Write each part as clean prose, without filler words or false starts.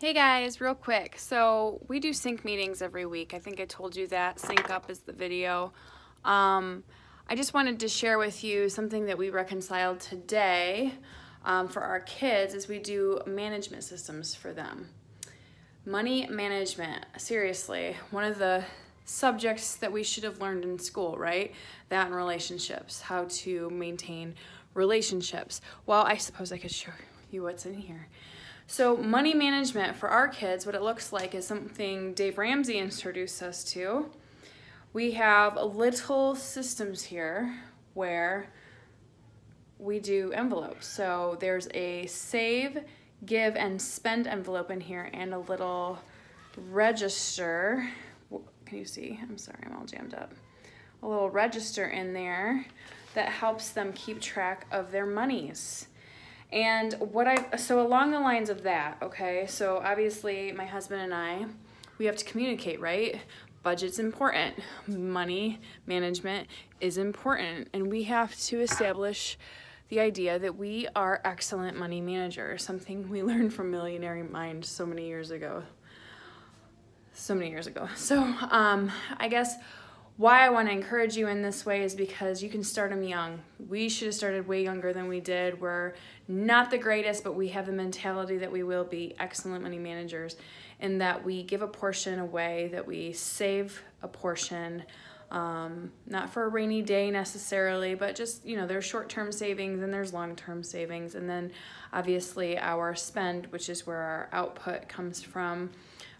Hey guys, real quick. So we do sync meetings every week. I think I told you that. Sync up is the video. I just wanted to share with you something that we reconciled today for our kids as we do management systems for them. Money management, seriously, one of the subjects that we should have learned in school, right? That and relationships, how to maintain relationships. Well, I suppose I could show you what's in here. So money management for our kids, what it looks like is something Dave Ramsey introduced us to. We have little systems here where we do envelopes. So there's a save, give, and spend envelope in here and a little register. Can you see? I'm sorry, I'm all jammed up. A little register in there that helps them keep track of their monies. And so along the lines of that, okay, so obviously my husband and I, we have to communicate, right? Budget's important. Money management is important. And we have to establish the idea that we are excellent money managers, something we learned from Millionaire Mind so many years ago. So I guess why I want to encourage you in this way is because you can start them young. We should have started way younger than we did. We're not the greatest, but we have the mentality that we will be excellent money managers, in that we give a portion away, that we save a portion, not for a rainy day necessarily, but just, there's short-term savings and there's long-term savings. And then obviously our spend, which is where our output comes from,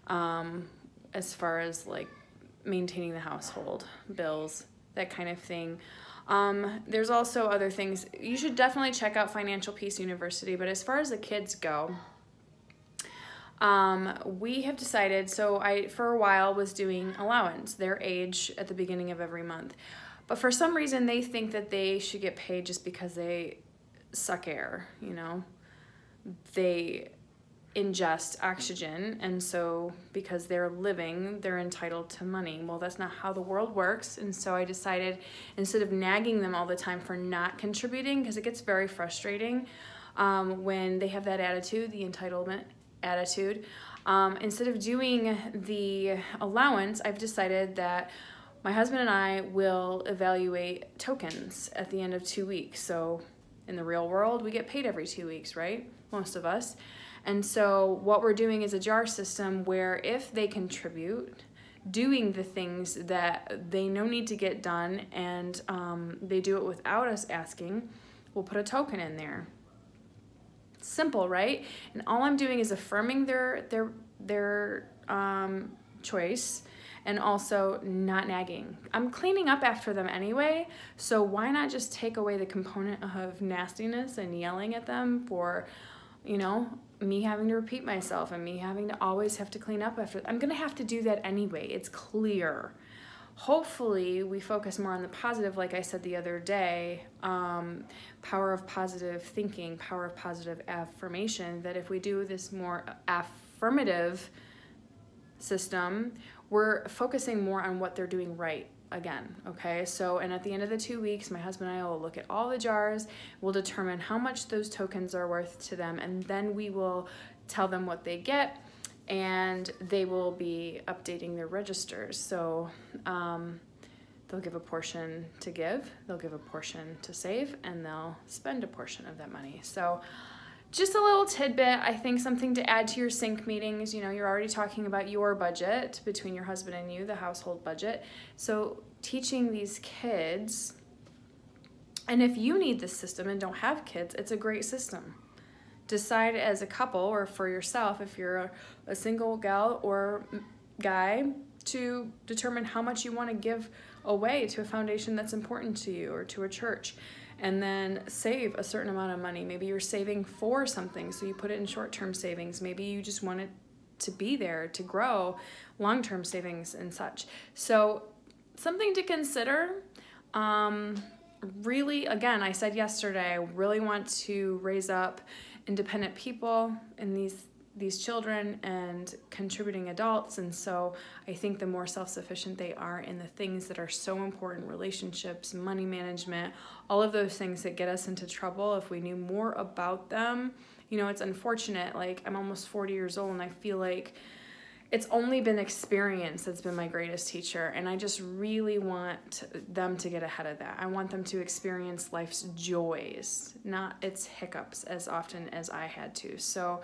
as far as like maintaining the household, bills, that kind of thing. There's also other things. You should definitely check out Financial Peace University, but as far as the kids go, we have decided, so I, for a while, was doing allowance, their age at the beginning of every month. But for some reason, they think that they should get paid just because they suck air, They ingest oxygen, and so because they're living, they're entitled to money. Well, that's not how the world works, and so I decided, instead of nagging them all the time for not contributing, because it gets very frustrating when they have that attitude, the entitlement attitude, instead of doing the allowance, I've decided that my husband and I will evaluate tokens at the end of 2 weeks. So in the real world, we get paid every 2 weeks, right? Most of us. And so what we're doing is a jar system where if they contribute, doing the things that they know need to get done, and they do it without us asking, we'll put a token in there. Simple, right? And all I'm doing is affirming their choice, and also not nagging. I'm cleaning up after them anyway, so why not just take away the component of nastiness and yelling at them for, me having to repeat myself and me having to always have to clean up after. I'm gonna have to do that anyway, it's clear. Hopefully we focus more on the positive, like I said the other day, power of positive thinking, power of positive affirmation, that if we do this more affirmative system, we're focusing more on what they're doing right again, okay? So, and at the end of the 2 weeks, my husband and I will look at all the jars, we'll determine how much those tokens are worth to them, and then we will tell them what they get, and they will be updating their registers. So they'll give a portion to give, they'll give a portion to save, and they'll spend a portion of that money. So just a little tidbit, I think, something to add to your sync meetings. You're already talking about your budget between your husband and you, the household budget. So teaching these kids, and if you need this system and don't have kids, it's a great system. Decide as a couple or for yourself, if you're a single gal or guy, to determine how much you want to give away to a foundation that's important to you or to a church. And then save a certain amount of money. Maybe you're saving for something, so you put it in short-term savings. Maybe you just want it to be there to grow, long-term savings and such. So something to consider. Really, again, I said yesterday, I really want to raise up independent people in these children and contributing adults, and so I think the more self-sufficient they are in the things that are so important, relationships, money management, all of those things that get us into trouble, if we knew more about them you know, it's unfortunate. Like, I'm almost 40 years old and I feel like it's only been experience that's been my greatest teacher. And I just really want them to get ahead of that. I want them to experience life's joys, not its hiccups as often as I had to. So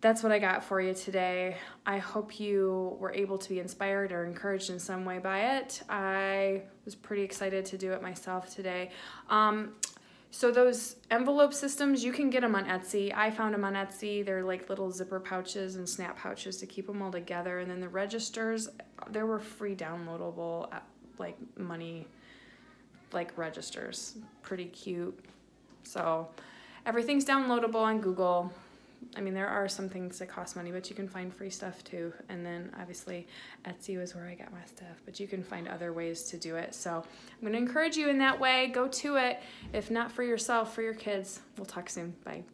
that's what I got for you today. I hope you were able to be inspired or encouraged in some way by it. I was pretty excited to do it myself today. So those envelope systems, you can get them on Etsy. I found them on Etsy. They're like little zipper pouches and snap pouches to keep them all together. And then the registers, there were free downloadable like money, like registers. Pretty cute. So everything's downloadable on Google. I mean, there are some things that cost money, but you can find free stuff too. And then obviously Etsy was where I got my stuff, but you can find other ways to do it. So I'm going to encourage you in that way. Go to it. If not for yourself, for your kids. We'll talk soon. Bye.